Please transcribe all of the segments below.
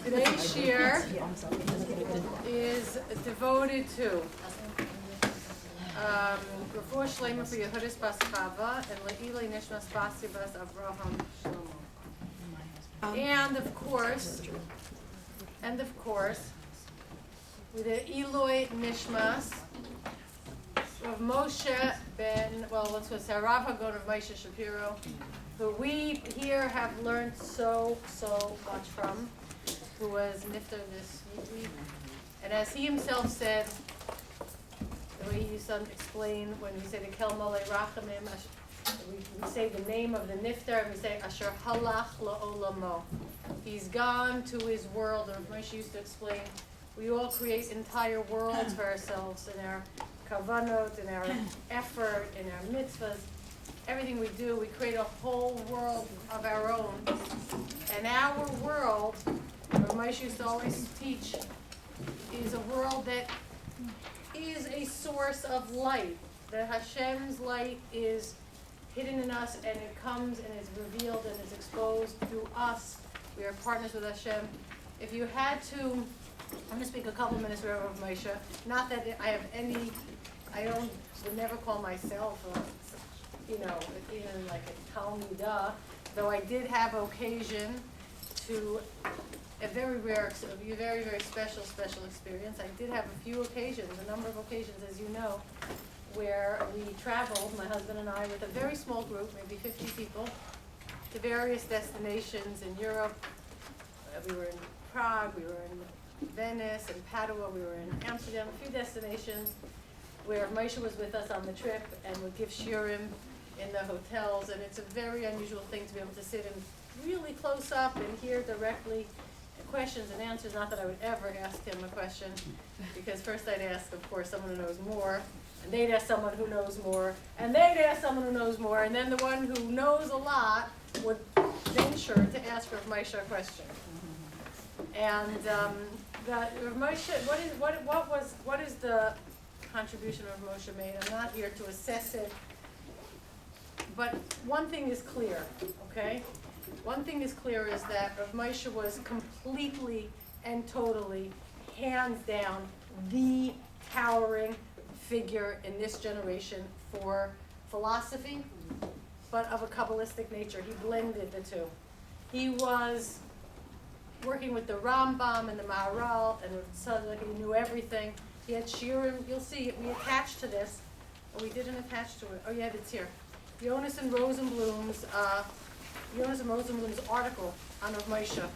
Today's shir is devoted to Refuah Shlema for Yehudis Bas Chava and Le'ilei Nishmas Basibas Avraham Shlomo. And of course, with the Eloi Nishmas of Moshe ben, let's go say Rav Hagon of Moshe Shapira, who we here have learned so much from, who was nifter this week. And as he himself said, the way he used to explain when we say the Kel Mole Rachamim, we say the name of the nifter and we say Asher Halach La'olamo. He's gone to his world, or Moshe used to explain, we all create entire worlds for ourselves in our kavanot, in our effort, in our mitzvahs. Everything we do, we create a whole world of our own. And our world, what Moshe used to always teach, is a world that is a source of light. That Hashem's light is hidden in us and it comes and is revealed and is exposed through us. We are partners with Hashem. If you had to, I'm going to speak a couple minutes of Moshe. Not that I have any, would never call myself even like a Talmudah, though I did have occasion to a very rare, very special experience. I did have a number of occasions, as you know, where we traveled, my husband and I, with a very small group, maybe 50 people, to various destinations in Europe. We were in Prague, we were in Venice and Padua, we were in Amsterdam, a few destinations where Moshe was with us on the trip and would give shiurim in the hotels, and it's a very unusual thing to be able to sit and really close up and hear directly questions and answers. Not that I would ever ask him a question, because first I'd ask, of course, someone who knows more, and they'd ask someone who knows more, and they'd ask someone who knows more, and then the one who knows a lot would venture to ask Rav Moshe a question. And Rav Moshe, what is the contribution Rav Moshe made? I'm not here to assess it, but one thing is clear, okay? One thing is clear is that Rav Moshe was completely and totally, hands down, the towering figure in this generation for philosophy, but of a Kabbalistic nature. He blended the two. He was working with the Rambam and the Maharal and the he knew everything. He had shiurim. You'll see, we attached to this. Oh, we didn't attach to it. Oh, yeah, it's here. Jonas and Rosenblum's article on Rav Moshe.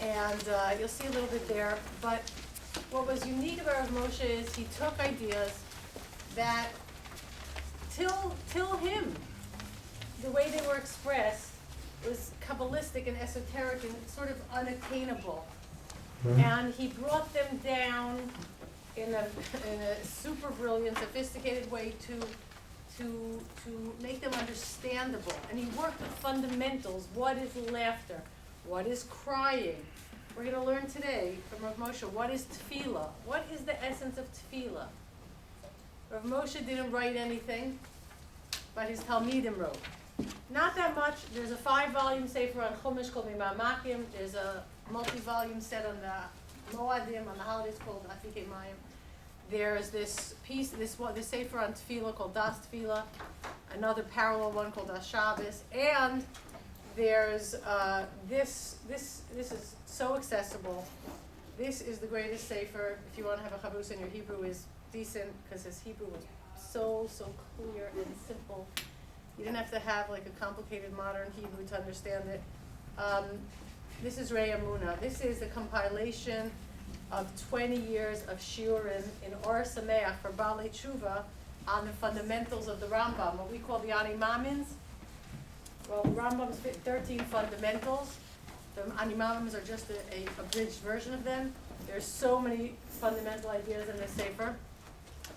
And you'll see a little bit there. But what was unique about Rav Moshe is he took ideas that, till him, the way they were expressed was Kabbalistic and esoteric and sort of unattainable. And he brought them down in a super brilliant, sophisticated way to make them understandable. And he worked with fundamentals. What is laughter? What is crying? We're going to learn today from Rav Moshe, what is tefillah? What is the essence of tefillah? Rav Moshe didn't write anything, but his Talmidim wrote. Not that much. There's a 5-volume sefer on Chumash called Mimamakim. There's a multi-volume set on the Moadim, on the holidays, called Afike Mayim. There's this piece, this sefer on tefillah called Das Tefillah, another parallel one called Das Shabbos, and there's this is so accessible. This is the greatest sefer. If you want to have a chavus and your Hebrew is decent, because his Hebrew was so clear and simple. You didn't have to have like a complicated modern Hebrew to understand it. This is Rei Amuna. This is a compilation of 20 years of shiurim in Or Sameach for Balei Tshuva on the fundamentals of the Rambam, what we call the Ani Mamins. Well, the Rambam's 13 fundamentals. The Ani Mamins are just a abridged version of them. There's so many fundamental ideas in this sefer.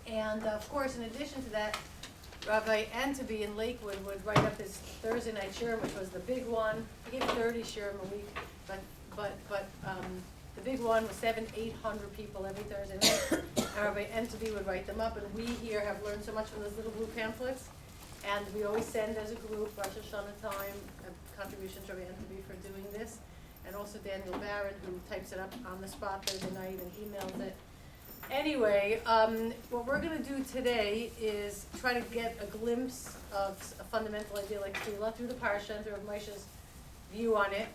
And of course, in addition to that, Rabbi Antabi in Lakewood would write up his Thursday night shiurim, which was the big one. He gave 30 shiurim a week, but the big one was 700-800 people every Thursday night. And Rabbi Antabi would write them up, and we here have learned so much from those little blue pamphlets. And we always send as a group, Rosh Hashanah time, a contribution to Rabbi Antabi for doing this. and also Daniel Barrett, who types it up on the spot Thursday night and emails it. Anyway, what we're going to do today is try to get a glimpse of a fundamental idea like tefillah through the parsha and through Moshe's view on it.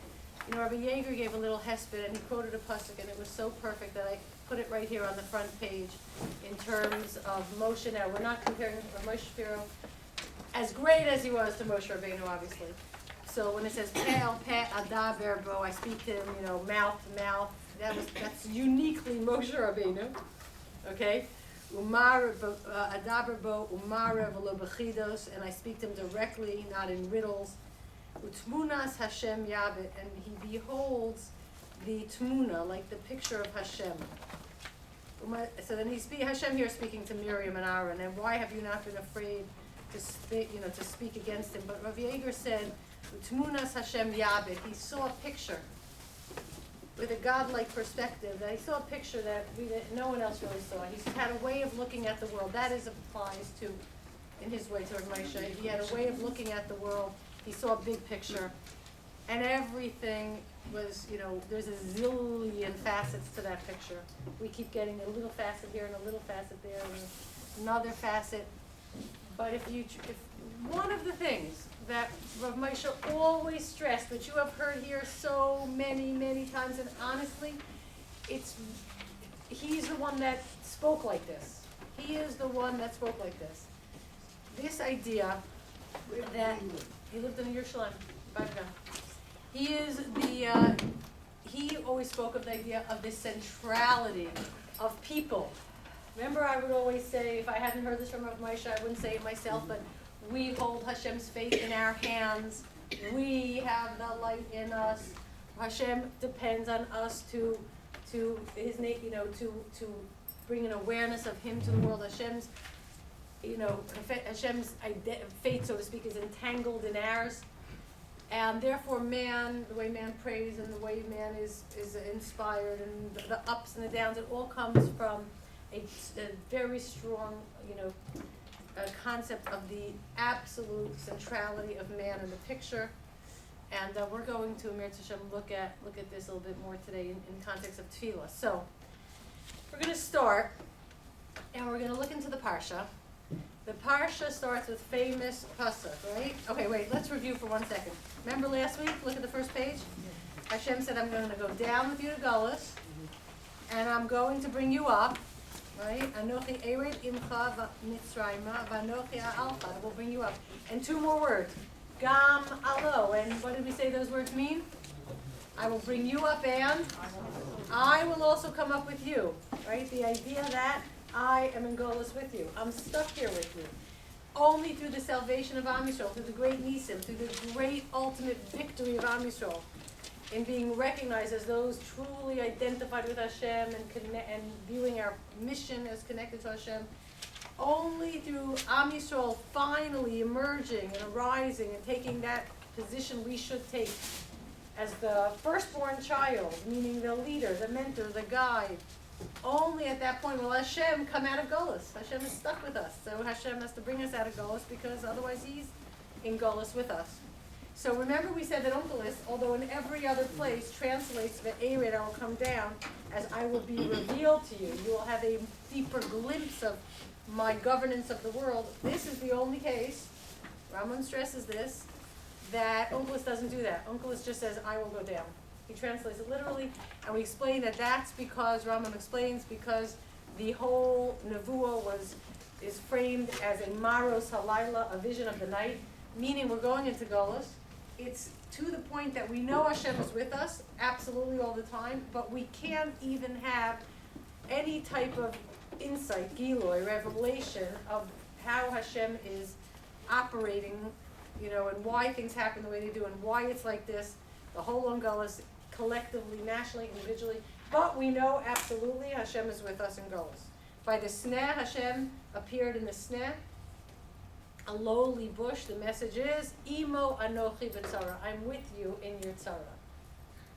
You know, Rabbi Yeager gave a little hesped and he quoted a pasuk, and it was so perfect that I put it right here on the front page in terms of Moshe. Now, we're not comparing Moshe Shapiro, as great as he was, to Moshe Rabbeinu, obviously. So when it says Pe'el Pe Adaber Bo, I speak to him, you know, mouth to mouth. That's uniquely Moshe Rabbeinu. Okay, Umar Adaber Bo Umar V'lo B'chidos, and I speak to him directly, not in riddles. Utmunas Hashem Yabit, and he beholds the tmuna, like the picture of Hashem. So then Hashem here speaking to Miriam and Aaron, and why have you not been afraid to speak against him? But Rav Yeager said, Utmunas Hashem Yabit, he saw a picture with a godlike perspective, that he saw a picture that no one else really saw. He had a way of looking at the world. That applies to, in his way toward Moshe. He had a way of looking at the world. He saw a big picture. And everything was, you know, there's a zillion facets to that picture. We keep getting a little facet here and a little facet there and another facet. But if one of the things that Rav Moshe always stressed, which you have heard here so many, many times, and honestly, he's the one that spoke like this. He is the one that spoke like this. This idea that he lived in Yerushalayim, he always spoke of the idea of the centrality of people. Remember, I would always say, if I hadn't heard this from Rav Moshe, I wouldn't say it myself, but we hold Hashem's fate in our hands. We have the light in us. Hashem depends on us to his name, you know, to bring an awareness of Him to the world. Hashem's fate, so to speak, is entangled in ours, and therefore man, the way man prays and the way man is inspired, and the ups and the downs, it all comes from a very strong, you know, concept of the absolute centrality of man in the picture. And we're going to, Amir Tashem, look at this a little bit more today in context of tefillah. So we're going to start, and we're going to look into the parsha. The parsha starts with famous pasuk, right? Okay, wait, let's review for 1 second. Remember last week? Look at the first page. Hashem said, I'm going to go down with you to Galut, and I'm going to bring you up. Right? Anochi ered imcha mitzrayma v'anochi ha'alcha. I will bring you up. And 2 more words. Gam alo. And what did we say those words mean? I will bring you up, and I will also come up with you. Right? The idea that I am in Golus with you. I'm stuck here with you. Only through the salvation of Am Yisrael, through the great Nisim, through the great ultimate victory of Am Yisrael, in being recognized as those truly identified with Hashem and viewing our mission as connected to Hashem, only through Am Yisrael finally emerging and arising and taking that position we should take as the firstborn child, meaning the leader, the mentor, the guide. Only at that point will Hashem come out of Golus. Hashem is stuck with us, so Hashem has to bring us out of Golus, because otherwise He's in Golus with us. So remember, we said that Onkelos, although in every other place translates the Ered, I will come down, as I will be revealed to you. You will have a deeper glimpse of my governance of the world. This is the only case, Ramon stresses this, that Onkelos doesn't do that. Onkelos just says, I will go down. He translates it literally, and we explain that that's because, Ramon explains, because the whole Nevuah is framed as a Maros Halayla, a vision of the night, meaning we're going into Golus. It's to the point that we know Hashem is with us, absolutely all the time, but we can't even have any type of insight, Giloy, revelation of how Hashem is operating, you know, and why things happen the way they do, and why it's like this, the whole Golus, collectively, nationally, individually. But we know absolutely Hashem is with us in Golus. By the sneh, Hashem appeared in the sneh, a lowly bush. The message is, Imo anochi b'tzara. I'm with you in your tzara.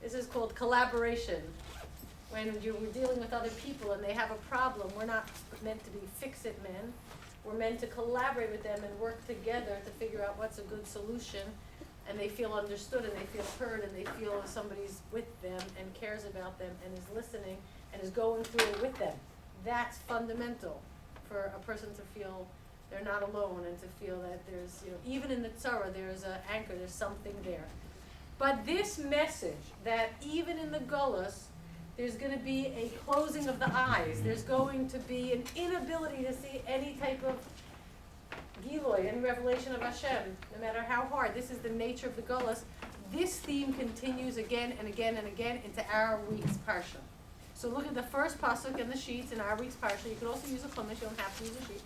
This is called collaboration. When we're dealing with other people and they have a problem, we're not meant to be fix-it men. We're meant to collaborate with them and work together to figure out what's a good solution and they feel understood and they feel heard and they feel somebody's with them and cares about them and is listening and is going through it with them. That's fundamental for a person to feel they're not alone and to feel that there's, even in the tzara, there's an anchor, there's something there. But this message that even in the Galus, there's going to be a closing of the eyes. There's going to be an inability to see any type of Giloy, any revelation of Hashem, no matter how hard. This is the nature of the Galus. This theme continues again and again and again into our week's parsha. So look at the first pasuk in the sheets in our week's parsha. You could also use a chumash. You don't have to use the sheets.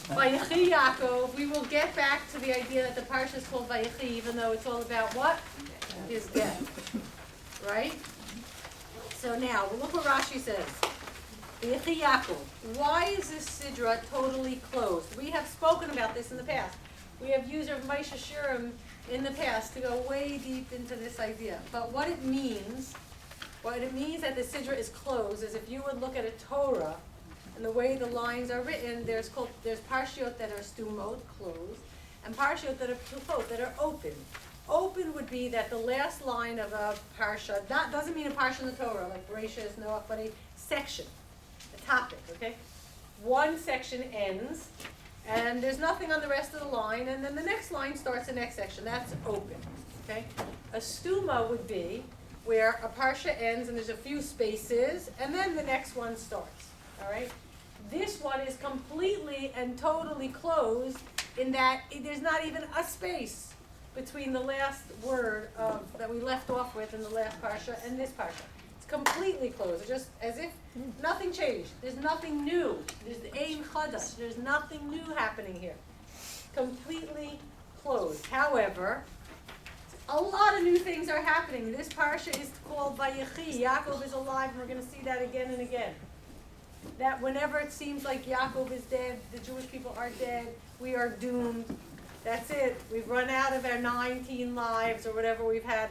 Vayechi Yaakov. We will get back to the idea that the parsha is called Vayechi, even though it's all about what? His death. Right? So now, look what Rashi says. Vayechi Yaakov. Why is this sidra totally closed? We have spoken about this in the past. We have used Rav Moshe Shirim in the past to go way deep into this idea. But what it means that the sidra is closed is if you would look at a Torah, and the way the lines are written, there's parshiot that are stumot, closed, and parshiot that are ptufot, that are open. Open would be that the last line of a parsha, that doesn't mean a parsha in the Torah, like Bereshit, Noach, but a section, a topic, okay? One section ends, and there's nothing on the rest of the line, and then the next line starts the next section. That's open, okay? A stuma would be where a parsha ends, and there's a few spaces, and then the next one starts, all right? This one is completely and totally closed in that there's not even a space between the last word that we left off with in the last parsha and this parsha. It's completely closed. It's just as if nothing changed. There's nothing new. There's ein chadash. There's nothing new happening here. Completely closed. However, a lot of new things are happening. This parsha is called Vayechi. Yakov is alive, and we're going to see that again and again. That whenever it seems like Yakov is dead, the Jewish people are dead, we are doomed. That's it. We've run out of our 19 lives or whatever we've had.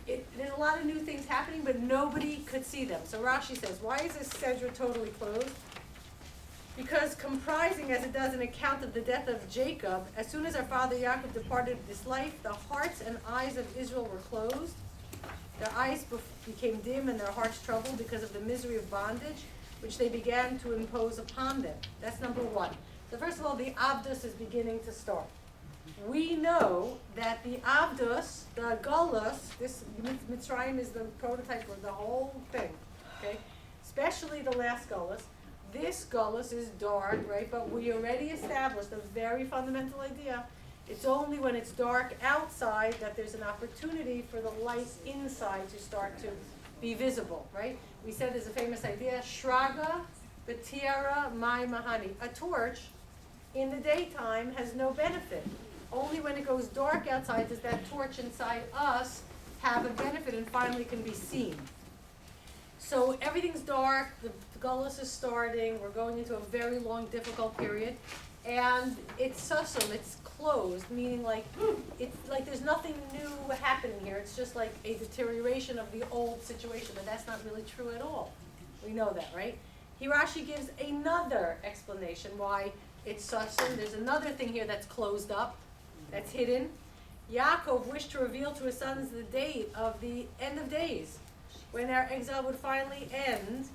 There's a lot of new things happening, but nobody could see them. So Rashi says, why is this Sedra totally closed? Because comprising, as it does, an account of the death of Jacob, as soon as our father Yaakov departed this life, the hearts and eyes of Israel were closed. Their eyes became dim and their hearts troubled because of the misery of bondage, which they began to impose upon them. That's number one. So first of all, the Avdus is beginning to start. We know that the Avdus, the Galus, this Mitzrayim is the prototype of the whole thing, okay? Especially the last Galus. This Galus is dark, right? But we already established a very fundamental idea. It's only when it's dark outside that there's an opportunity for the light inside to start to be visible, right? We said there's a famous idea, Shraga, B'tiara, Mai Mahani. A torch in the daytime has no benefit. Only when it goes dark outside does that torch inside us have a benefit and finally can be seen. So everything's dark, the Gullus is starting, we're going into a very long, difficult period, and it's sussum, it's closed, meaning it's like there's nothing new happening here. It's just like a deterioration of the old situation, but that's not really true at all. We know that, right? Hirashi gives another explanation why it's sussum. There's another thing here that's closed up, that's hidden. Yakov wished to reveal to his sons the date of the end of days, when our exile would finally end,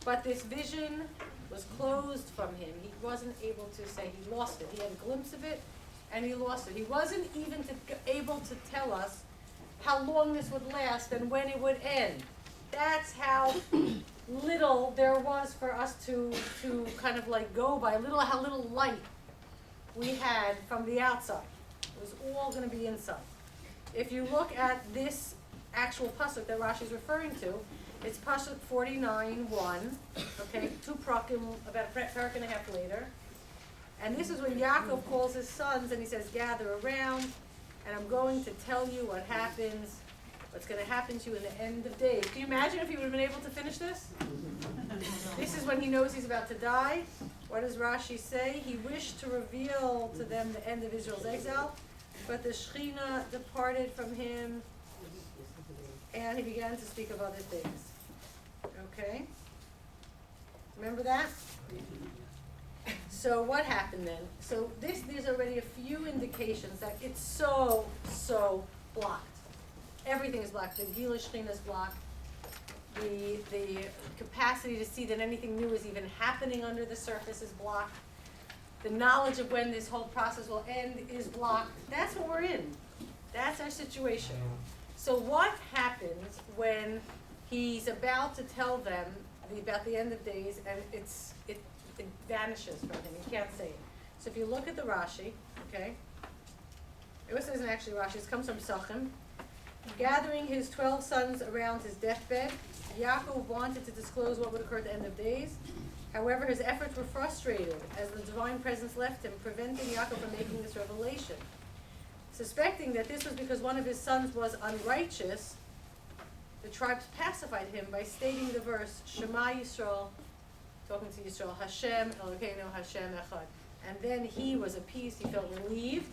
but this vision was closed from him. He wasn't able to say, he lost it. He had a glimpse of it, and he lost it. He wasn't even able to tell us how long this would last and when it would end. That's how little there was for us to kind of go by, how little light we had from the outside. It was all going to be inside. If you look at this actual pasuk that Rashi is referring to, it's pasuk 49:1, okay, 2 prakim, about a parak and a half later. And this is when Yaakov calls his sons and he says, gather around, and I'm going to tell you what happens, what's going to happen to you in the end of days. Can you imagine if he would have been able to finish this? This is when he knows he's about to die. What does Rashi say? He wished to reveal to them the end of Israel's exile, but the Shechina departed from him, and he began to speak of other things. Okay? Remember that? So what happened then? So there's already a few indications that it's so blocked. Everything is blocked. The Gila Shechina is blocked. The capacity to see that anything new is even happening under the surface is blocked. The knowledge of when this whole process will end is blocked. That's what we're in. That's our situation. So what happens when he's about to tell them about the end of days, and it vanishes from him? He can't say it. So if you look at the Rashi, okay, it isn't actually Rashi. It comes from Sachim. Gathering his 12 sons around his deathbed, Yaakov wanted to disclose what would occur at the end of days. However, his efforts were frustrated as the divine presence left him, preventing Yaakov from making this revelation. Suspecting that this was because one of his sons was unrighteous, the tribes pacified him by stating the verse, Shema Yisrael, talking to Yisrael, Hashem Elokeinu Hashem Echad. And then he was appeased, he felt relieved,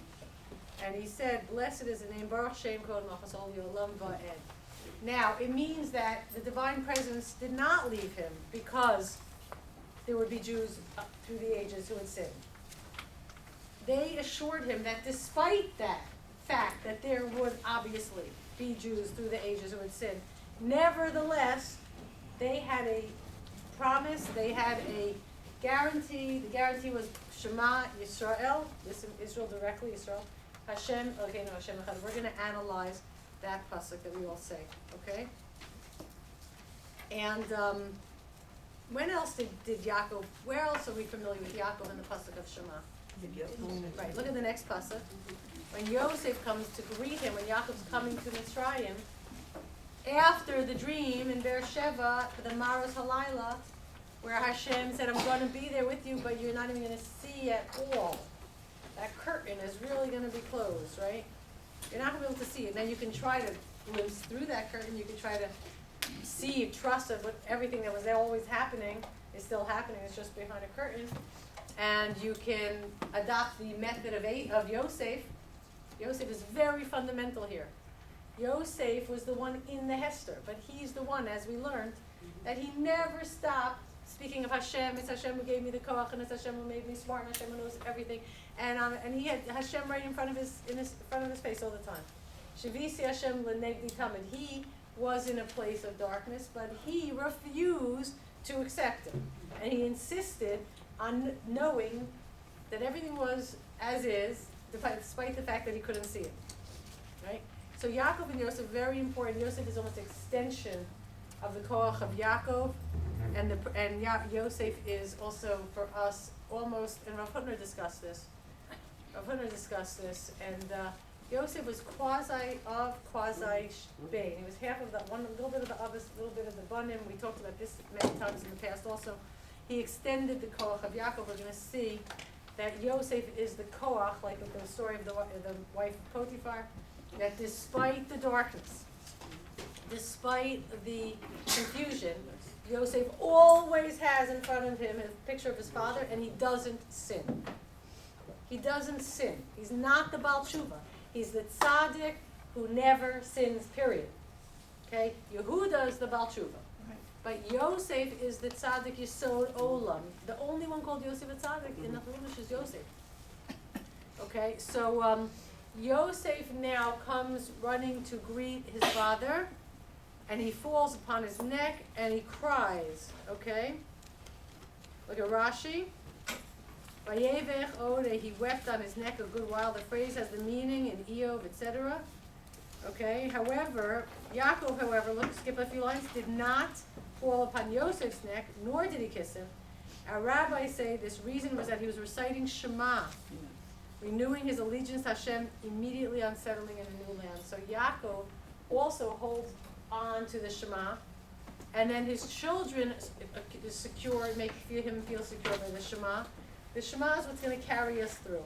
and he said, blessed is the name, Baruch Shem Kod Malchus Ol Yolam Va'ed. Now, it means that the divine presence did not leave him because there would be Jews through the ages who would sin. They assured him that despite that fact that there would obviously be Jews through the ages who would sin, nevertheless, they had a promise, they had a guarantee. The guarantee was Shema Yisrael, listen, Israel directly, Yisrael, Hashem, okay, no, Hashem Echad. We're going to analyze that pasuk that we all say, okay? And when else did Yakov, where else are we familiar with Yakov in the pasuk of Shema? Right, look at the next pasuk. When Yosef comes to greet him, when Yaakov's coming to Mitzrayim, after the dream in Beersheba, the Maros Halayla, where Hashem said, I'm going to be there with you, but you're not even going to see at all. That curtain is really going to be closed, right? You're not going to be able to see it. Now you can try to glimpse through that curtain. You can try to see, trust that everything that was always happening is still happening. It's just behind a curtain. And you can adopt the method of Yosef. Yosef is very fundamental here. Yosef was the one in the Hester, but he's the one, as we learned, that he never stopped speaking of Hashem. It's Hashem who gave me the koach, and it's Hashem who made me smart, and Hashem who knows everything. And he had Hashem right in front of his face all the time. Shavisi Hashem l'negdi tamid. He was in a place of darkness, but he refused to accept it, and he insisted on knowing that everything was as is, despite the fact that he couldn't see it. Right? So Yaakov and Yosef, very important. Yosef is almost an extension of the koach of Yaakov, and Yosef is also for us almost. And Rav Hutner discussed this. And Yosef was quasi Bain. He was half of the one, a little bit of the Abbas, a little bit of the Banim. We talked about this many times in the past. Also, he extended the koach of Yaakov. We're going to see that Yosef is the koach, like with the story of the wife of Potiphar. That despite the darkness, despite the confusion, Yosef always has in front of him a picture of his father, and he doesn't sin. He doesn't sin. He's not the Baal Tshuva. He's the tzaddik who never sins, period. Okay? Yehuda is the Baal Tshuva. Right. But Yosef is the tzaddik Yisod Olam. The only one called Yosef a tzaddik in the Chumash is Yosef. Okay? So Yosef now comes running to greet his father, and he falls upon his neck, and he cries. Okay? Look at Rashi. Vayevech ode, he wept on his neck a good while. The phrase has the meaning in Eov, etc. Okay, however, Yaakov, skip a few lines, did not fall upon Yosef's neck, nor did he kiss him. Our rabbis say this reason was that he was reciting Shema, renewing his allegiance to Hashem, immediately on settling in a new land. So Yaakov also holds on to the Shema, and then his children is secure, make him feel secure by the Shema. The Shema is what's going to carry us through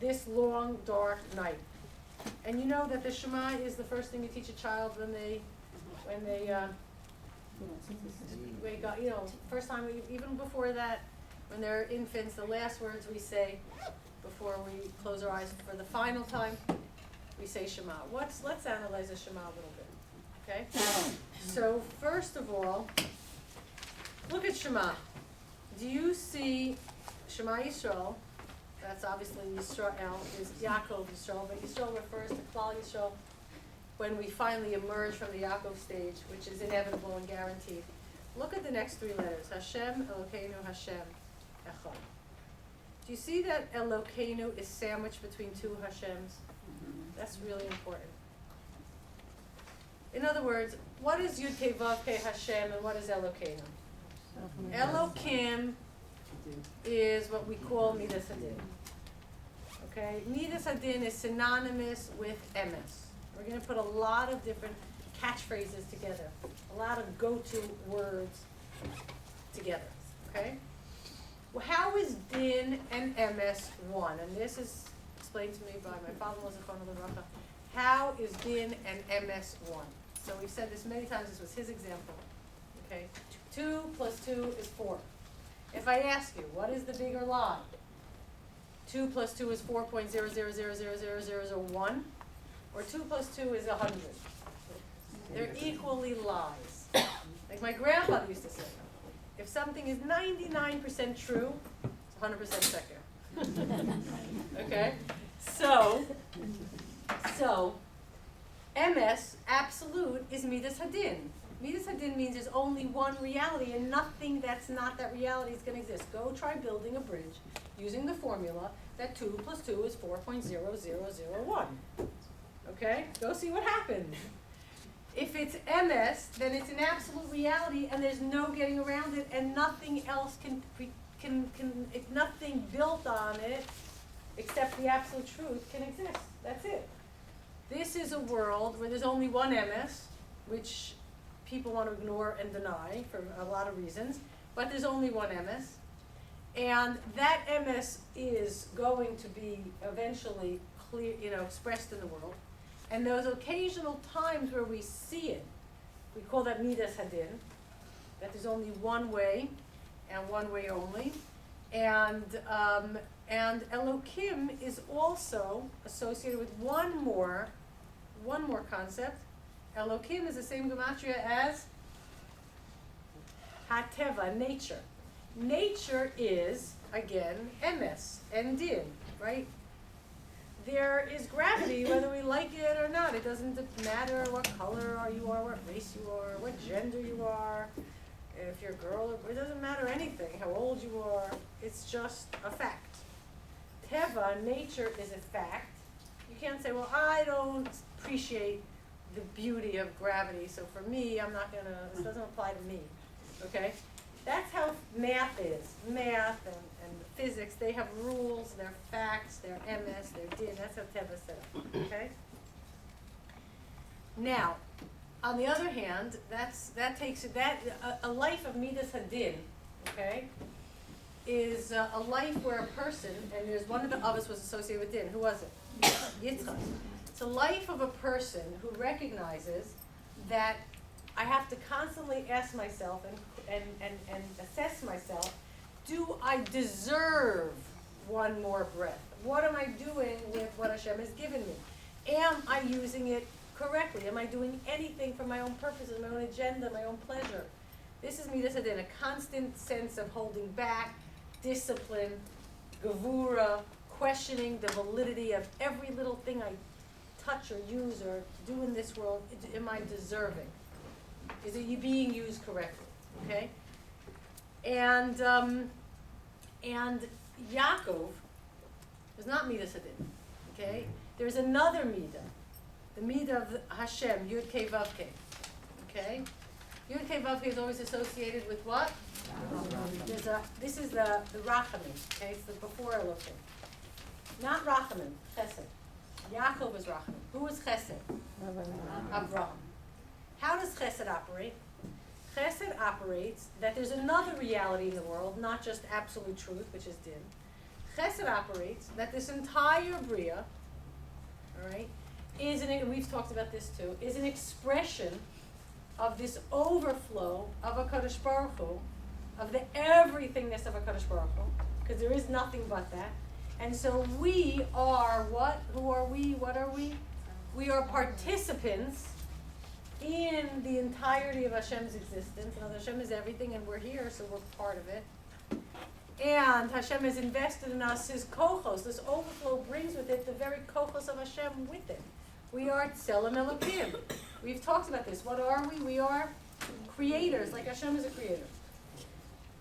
this long, dark night. And you know that the Shema is the first thing you teach a child when they wake up. You know, first time, even before that, when they're infants, the last words we say before we close our eyes for the final time, we say Shema. Let's analyze the Shema a little bit, okay? So first of all, look at Shema. do you see Shema Yisrael? That's obviously Yisrael, is Yaakov Yisrael, but Yisrael refers to Klal Yisrael when we finally emerge from the Yaakov stage, which is inevitable and guaranteed. Look at the next three letters. Hashem, Elokeinu, Hashem, Echad. Do you see that Elokeinu is sandwiched between two Hashems? That's really important. In other words, what is Yud Kei Vav Kei Hashem and what is Elokeinu? Elokim is what we call Midas Hadin. Okay? Midas Hadin is synonymous with emes. We're going to put a lot of different catchphrases together, a lot of go-to words together. Okay? Well, how is din and emes one? And this is explained to me by my father-in-law, Zechron L'Bracha. How is din and emes one? So we've said this many times. This was his example. Okay? 2 plus 2 is 4. If I ask you, what is the bigger lie? 2 plus 2 is 4.000000001, or 2 plus 2 is 100. They're equally lies. Like my grandfather used to say, if something is 99% true, it's 100% second. Okay? So, MS, absolute, is Midas Hadin. Midas Hadin means there's only one reality and nothing that's not that reality is going to exist. Go try building a bridge using the formula that 2 plus 2 is 4.0001. Okay? Go see what happens. If it's MS, then it's an absolute reality and there's no getting around it and nothing else nothing built on it except the absolute truth can exist. That's it. This is a world where there's only one MS, which people want to ignore and deny for a lot of reasons, but there's only one MS. And that MS is going to be eventually clear, expressed in the world. And those occasional times where we see it, we call that Midas Hadin, that there's only one way and one way only. And Elokim is also associated with one more concept. Elokim is the same gematria as Hateva, nature. Nature is, again, emes and din, right? There is gravity, whether we like it or not. It doesn't matter what color you are, what race you are, what gender you are, if you're a girl, it doesn't matter anything, how old you are. It's just a fact. Teva, nature, is a fact. You can't say, well, I don't appreciate the beauty of gravity, so for me, this doesn't apply to me, okay? That's how math is. Math and physics, they have rules, they're facts, they're MS, they're din. That's how Teva is set up, okay? Now, on the other hand, a life of Midas Hadin, okay, is a life where a person, and there's one of us was associated with din. Who was it? Yitzchak. It's a life of a person who recognizes that I have to constantly ask myself and assess myself, do I deserve one more breath? What am I doing with what Hashem has given me? Am I using it correctly? Am I doing anything for my own purposes, my own agenda, my own pleasure? This is Midas Hadin, a constant sense of holding back, discipline, gevura, questioning the validity of every little thing I touch or use or do in this world. Am I deserving? Is it being used correctly? Okay? And Yakov is not Midas Hadin. Okay? There's another Midah. The Midah of Hashem, Yud Kei Vav Kei. Okay? Yud Kei Vav Kei is always associated with what? This is the Rachamim. Okay? It's the before Elohim. Not Rachamim, Chesed. Yaakov is Rachamim. Who is Chesed? Avraham. How does Chesed operate? Chesed operates that there's another reality in the world, not just absolute truth, which is din. Chesed operates that this entire Bria, all right, and we've talked about this too, is an expression of this overflow of a Kadosh Baruch Hu, of the everythingness of a Kadosh Baruch Hu, because there is nothing but that. And so we are what? Who are we? What are we? We are participants in the entirety of Hashem's existence. And Hashem is everything, and we're here, so we're part of it. And Hashem has invested in us His kochos. This overflow brings with it the very kochos of Hashem with it. We are tselem Elokim. We've talked about this. What are we? We are creators, like Hashem is a creator.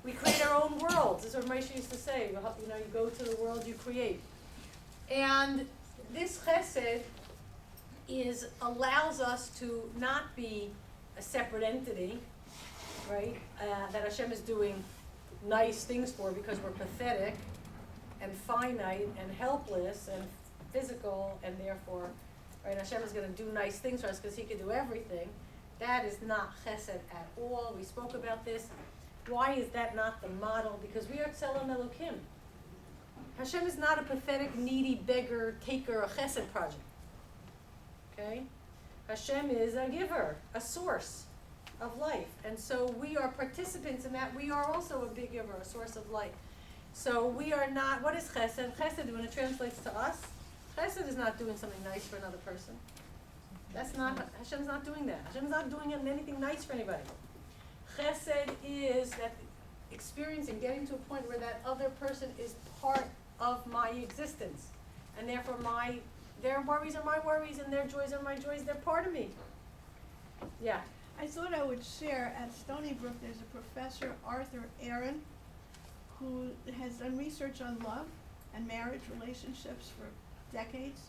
We create our own worlds. That's what Moshe used to say. You go to the world you create. And this chesed allows us to not be a separate entity, right? That Hashem is doing nice things for because we're pathetic and finite and helpless and physical, and therefore, right, Hashem is going to do nice things for us because He can do everything. That is not chesed at all. We spoke about this. Why is that not the model? Because we are tselem Elokim. Hashem is not a pathetic, needy beggar, taker, a chesed project. Okay? Hashem is a giver, a source of life. And so we are participants in that. We are also a big giver, a source of life. So we are not, what is chesed? Chesed, when it translates to us, chesed is not doing something nice for another person. That's not, Hashem's not doing that. Hashem's not doing anything nice for anybody. Chesed is that experiencing, getting to a point where that other person is part of my existence. And therefore their worries are my worries and their joys are my joys. They're part of me. Yeah. I thought I would share, at Stony Brook there's a professor, Arthur Aaron, who has done research on love and marriage relationships for decades.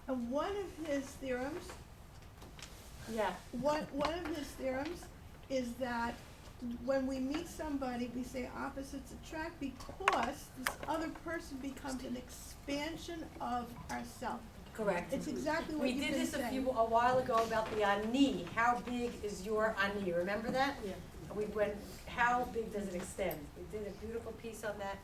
And one of his theorems is that when we meet somebody, we say opposites attract because this other person becomes an expansion of ourself. Correct. It's exactly what we you've did been this saying. a while ago about the ani. How big is your ani? Remember that? Yeah. We went, how big does it extend? We did a beautiful piece on that.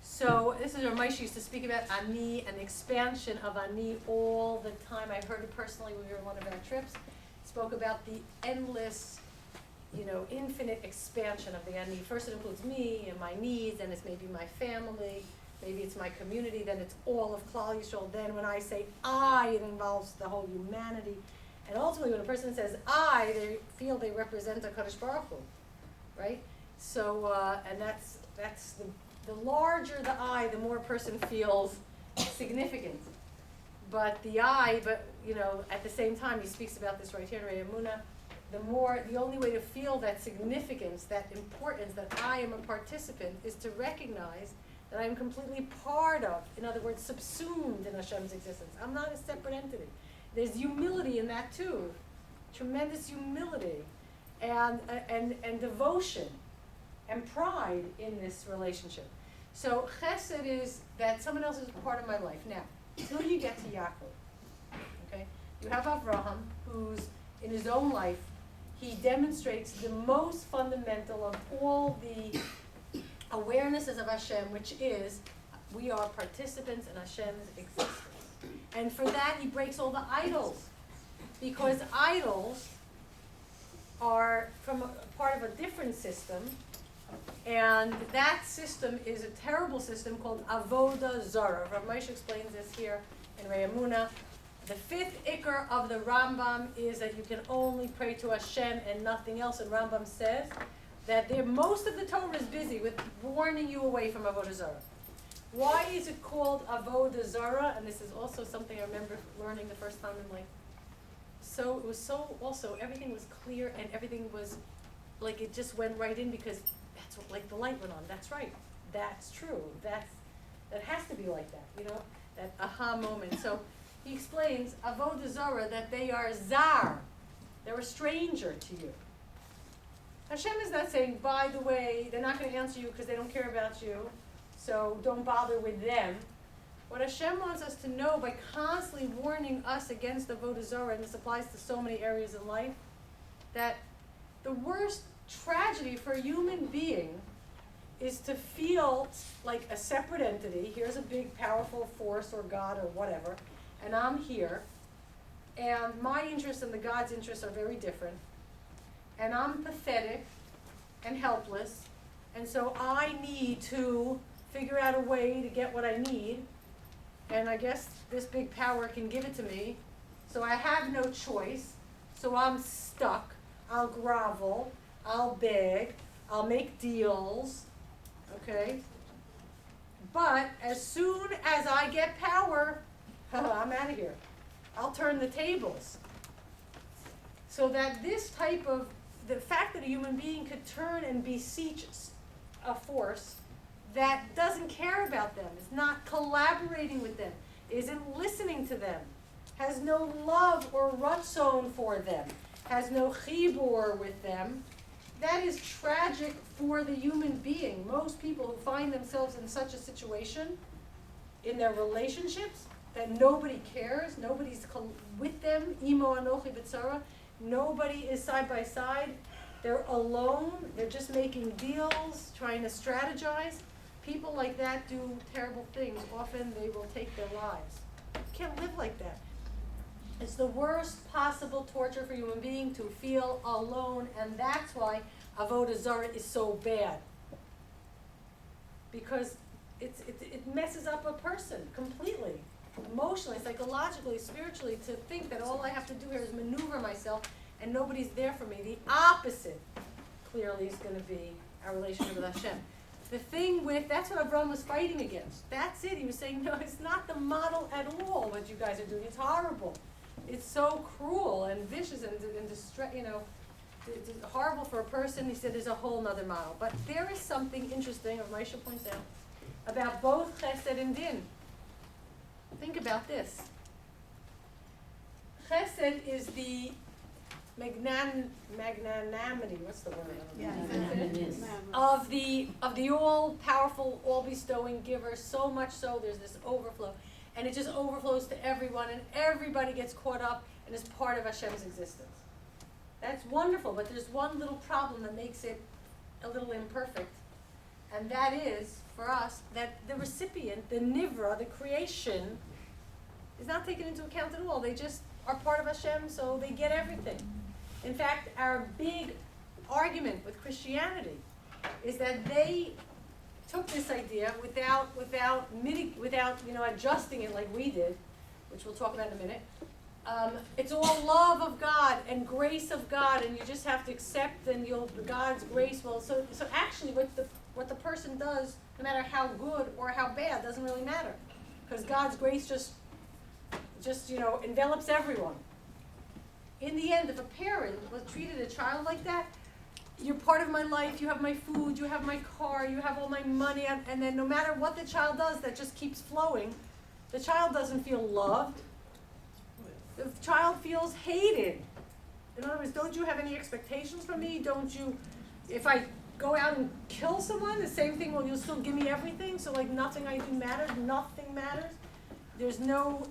So this is where Moshe used to speak about ani and expansion of ani all the time. I heard it personally when we were on one of our trips. Spoke about the endless, infinite expansion of the ani. First it includes me and my needs, and it's maybe my family. Maybe it's my community, then it's all of Klal Yisrael. Then when I say I, it involves the whole humanity. And ultimately, when a person says I, they feel they represent a Kadosh Baruch Hu, right? So, and that's the larger the I, the more a person feels significant. But the I, at the same time, he speaks about this right here in Re'emuna, the only way to feel that significance, that importance, that I am a participant, is to recognize that I'm completely part of, in other words, subsumed in Hashem's existence. I'm not a separate entity. There's humility in that too, tremendous humility, and devotion, and pride in this relationship. So chesed is that someone else is part of my life. Now, until you get to Yaakov, okay, you have Avraham, who's in his own life, he demonstrates the most fundamental of all the awarenesses of Hashem, which is we are participants in Hashem's existence. And for that, he breaks all the idols. Because idols are from a part of a different system. And that system is a terrible system called Avoda Zarah. Rav Moshe explains this here in Re'emuna. The fifth ikar of the Rambam is that you can only pray to Hashem and nothing else. And Rambam says that most of the Torah is busy with warning you away from Avodah Zarah. Why is it called Avodah Zarah? And this is also something I remember learning the first time in life. So it was also, everything was clear and everything was, like it just went right in because that's what, like the light went on. That's right. That's true. That has to be like that, that aha moment. So he explains, Avodah Zarah, that they are zar. They're a stranger to you. Hashem is not saying, by the way, they're not going to answer you because they don't care about you, so don't bother with them. What Hashem wants us to know by constantly warning us against Avodah Zarah, and this applies to so many areas in life, that the worst tragedy for a human being is to feel like a separate entity. Here's a big, powerful force or God or whatever, and I'm here, and my interests and the God's interests are very different. And I'm pathetic and helpless, and so I need to figure out a way to get what I need, and I guess this big power can give it to me, so I have no choice, so I'm stuck. I'll grovel, I'll beg, I'll make deals, okay? But as soon as I get power, I'm out of here. I'll turn the tables. So that this type of, the fact that a human being could turn and beseech a force that doesn't care about them, is not collaborating with them, isn't listening to them, has no love or ratzon for them, has no chibur with them, that is tragic for the human being. Most people who find themselves in such a situation, in their relationships, that nobody cares, nobody's with them, imo anochi b'tzara, nobody is side by side, they're alone, they're just making deals, trying to strategize. People like that do terrible things. Often they will take their lives. You can't live like that. It's the worst possible torture for a human being to feel alone, and that's why avodah zarah is so bad. Because it messes up a person completely, emotionally, psychologically, spiritually, to think that all I have to do here is maneuver myself and nobody's there for me. The opposite, clearly, is going to be our relationship with Hashem. The thing with, that's what Avraham was fighting against. That's it. He was saying, no, it's not the model at all what you guys are doing. It's horrible. It's so cruel and vicious and it's horrible for a person. He said there's a whole nother model. But there is something interesting, as Moshe points out, about both chesed and din. Think about this. Chesed is the magnanimity, what's the word? Of the all-powerful, all-bestowing giver, so much so there's this overflow. And it just overflows to everyone, and everybody gets caught up and is part of Hashem's existence. That's wonderful, but there's one little problem that makes it a little imperfect. And that is, for us, that the recipient, the nivra, the creation, is not taken into account at all. They just are part of Hashem, so they get everything. In fact, our big argument with Christianity is that they took this idea without adjusting it like we did, which we'll talk about in a minute. It's all love of God and grace of God, and you just have to accept and God's grace. Well, so actually, what the person does, no matter how good or how bad, doesn't really matter, because God's grace just envelops everyone. In the end, if a parent treated a child like that, you're part of my life, you have my food, you have my car, you have all my money, and then no matter what the child does, that just keeps flowing. The child doesn't feel loved. The child feels hated. In other words, don't you have any expectations from me? Don't you, if I go out and kill someone, the same thing, well, you'll still give me everything, so like nothing I do matters, nothing matters. There's no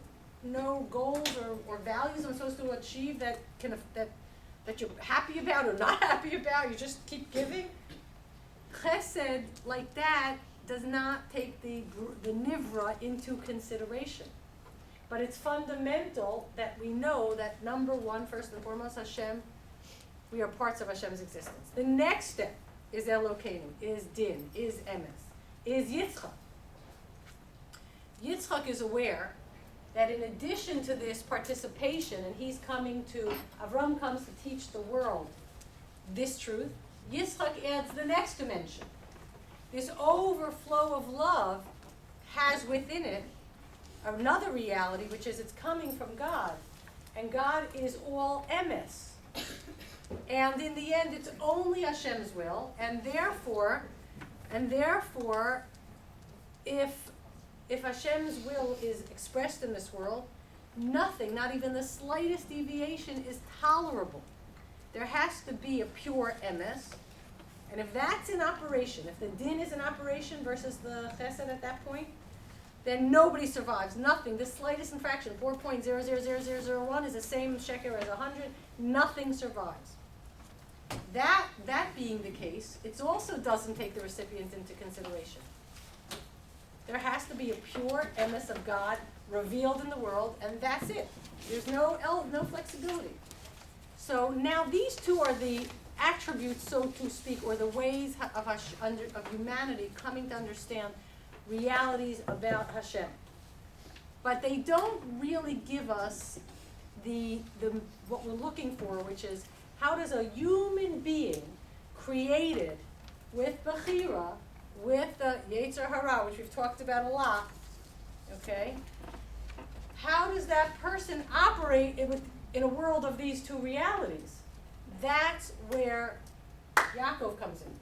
goals or values I'm supposed to achieve that you're happy about or not happy about. You just keep giving. Chesed, like that, does not take the nivra into consideration. But it's fundamental that we know that number one, first and foremost, Hashem, we are parts of Hashem's existence. The next step is Elokeinu, is Din, is Emes, is Yitzchak. Yitzchak is aware that in addition to this participation, and Avram comes to teach the world this truth, Yitzchak adds the next dimension. This overflow of love has within it another reality, which is it's coming from God. And God is all emes. And in the end, it's only Hashem's will, and therefore, if Hashem's will is expressed in this world, nothing, not even the slightest deviation, is tolerable. There has to be a pure emes, and if that's in operation, if the din is in operation versus the chesed at that point, then nobody survives. Nothing. The slightest infraction, 4.000001, is the same sheker as 100. Nothing survives. That being the case, it also doesn't take the recipient into consideration. There has to be a pure emes of God revealed in the world, and that's it. There's no flexibility. So now these two are the attributes, so to speak, or the ways of humanity coming to understand realities about Hashem. But they don't really give us the what we're looking for, which is how does a human being created with Bechira with the Yetzer Hara, which we've talked about a lot, okay, how does that person operate in a world of these two realities? That's where Yaakov comes in.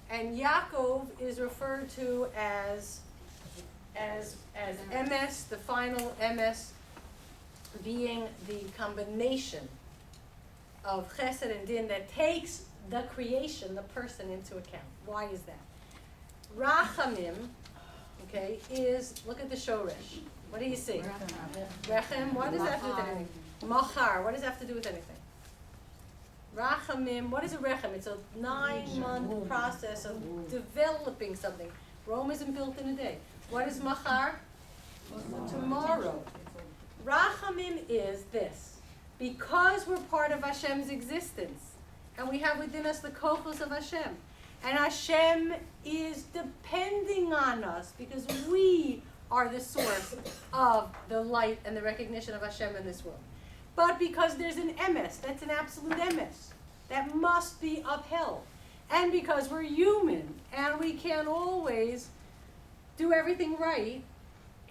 And Yakov is referred to as MS, the final MS being the combination of chesed and din that takes the creation, the person, into account. Why is that? Rachamim, okay, is, look at the shoresh. What do you see? Rechem, what does that have to do with anything? Machar, what does that have to do with anything? Rachamim, what is a rechem? It's a 9-month process of developing something. Rome isn't built in a day. What is machar? Tomorrow. Rachamim is this. Because we're part of Hashem's existence, and we have within us the kochos of Hashem, and Hashem is depending on us because we are the source of the light and the recognition of Hashem in this world. But because there's an emes, that's an absolute emes, that must be upheld. And because we're human, and we can't always do everything right,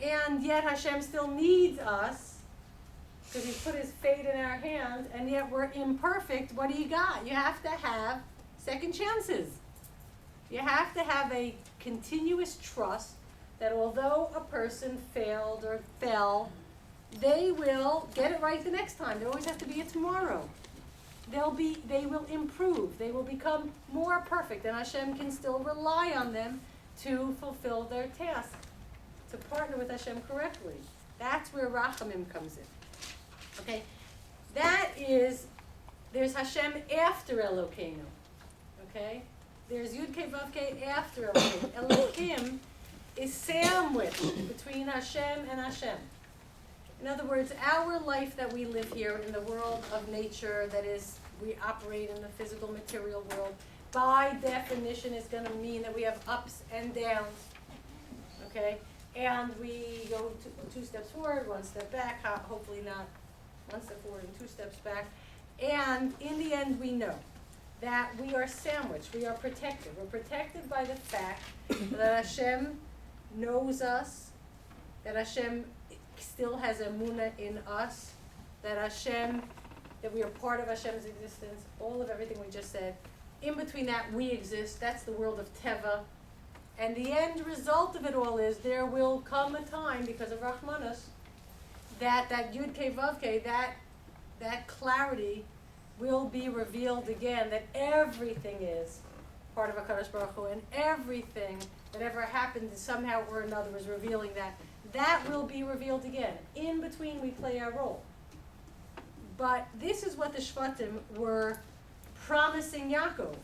and yet Hashem still needs us, because He's put His fate in our hands, and yet we're imperfect, what do you got? You have to have second chances. You have to have a continuous trust that although a person failed or fell, they will get it right the next time. There always has to be a tomorrow. They will improve. They will become more perfect, and Hashem can still rely on them to fulfill their task, to partner with Hashem correctly. That's where Rachamim comes in. Okay, there's Hashem after Elokeinu. Okay, there's Yud Kei Vav Kei after Elokeinu. Elokim is sandwiched between Hashem and Hashem. In other words, our life that we live here in the world of nature, that is, we operate in the physical material world, by definition is going to mean that we have ups and downs, okay? And we go 2 steps forward, 1 step back, hopefully not 1 step forward and 2 steps back. And in the end, we know that we are sandwiched, we are protected. We're protected by the fact that Hashem knows us, that Hashem still has emunah in us, that we are part of Hashem's existence, all of everything we just said. In between that, we exist. That's the world of Teva. And the end result of it all is there will come a time, because of Rachmanos, that Yud Kei Vav Kei, that clarity will be revealed again, that everything is part of HaKadosh Baruch Hu, and everything that ever happened somehow or another is revealing that. That will be revealed again. In between, we play our role. But this is what the Shvatim were promising Yaakov.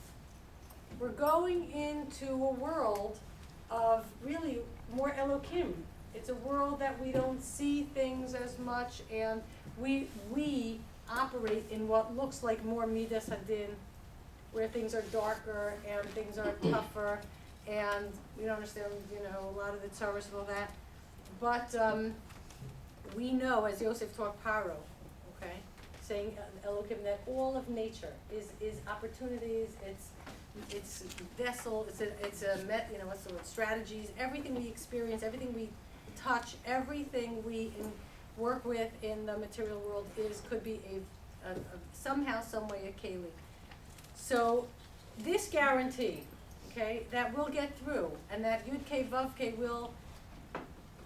We're going into a world of really more Elokim. It's a world that we don't see things as much, and we operate in what looks like more Midas Hadin, where things are darker and things are tougher, and we don't understand, a lot of the tzaros and all that. But we know, as Yosef taught Paro, okay, saying Elokim, that all of nature is opportunities. It's vessel. It's what's the word? Strategies. Everything we experience, everything we touch, everything we work with in the material world could be a somehow, some way, a keli. So this guarantee, okay, that we'll get through, and that Yud Kei Vav Kei will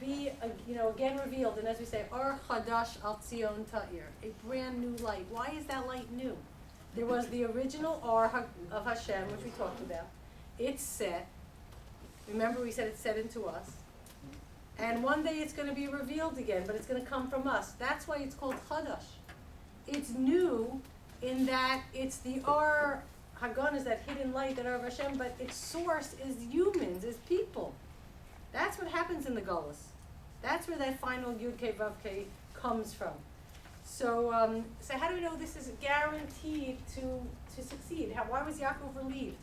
be, again revealed, and as we say, Or Chadash Al Tzion Ta'ir, a brand new light. Why is that light new? There was the original Or of Hashem, which we talked about. It's set. Remember, we said it's set into us. And one day it's going to be revealed again, but it's going to come from us. That's why it's called Chadash. It's new in that it's the Or Hagon, is that hidden light, that Or of Hashem, but its source is humans, is people. That's what happens in the Galut. That's where that final Yud Kei Vav Kei comes from. So how do we know this is guaranteed to succeed? Why was Yaakov relieved?